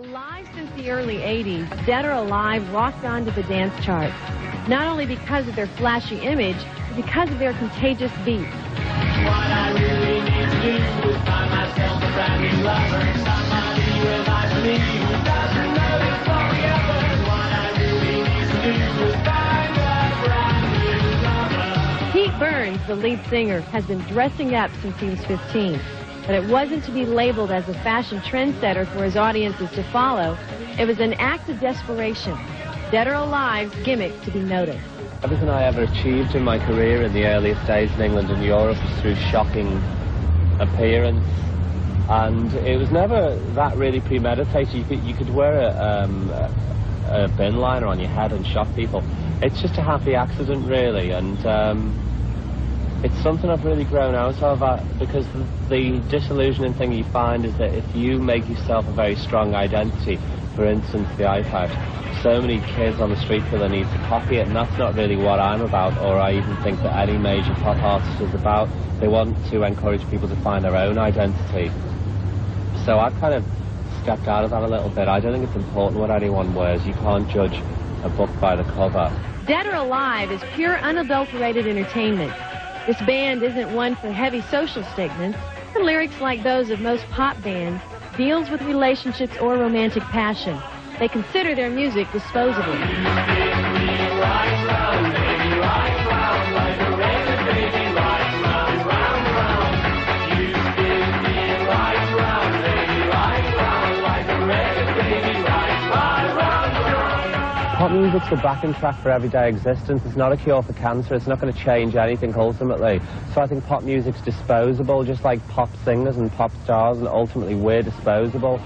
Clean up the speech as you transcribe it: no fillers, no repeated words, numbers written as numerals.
Alive since the early 80s, Dead or Alive rocked onto the dance charts, not only because of their flashy image, but because of their contagious beats. What I really need to do is find myself a brand new lover, somebody who reminds me who doesn't know it's forever. What I really need to do is find a brand new lover. Pete Burns, the lead singer, has been dressing up since he was 15. But it wasn't to be labeled as a fashion trendsetter for his audiences to follow. It was an act of desperation. Dead or Alive's gimmick to be noticed. Everything I ever achieved in my career in the earliest days in England and Europe was through shocking appearance. And it was never that really premeditated. You could wear a bin liner on your head and shock people. It's just a happy accident, really. And it's something I've really grown out of, because the disillusioning thing you find is that if you make yourself a very strong identity, for instance the iPad, so many kids on the street feel the need to copy it, and that's not really what I'm about, or I even think that any major pop artist is about. They want to encourage people to find their own identity. So I've kind of stepped out of that a little bit. I don't think it's important what anyone wears. You can't judge a book by the cover. Dead or Alive is pure unadulterated entertainment. This band isn't one for heavy social statements. The lyrics, like those of most pop bands, deals with relationships or romantic passion. They consider their music disposable. Pop music's the backing track for everyday existence. It's not a cure for cancer. It's not going to change anything ultimately. So I think pop music's disposable, just like pop singers and pop stars, and ultimately we're disposable.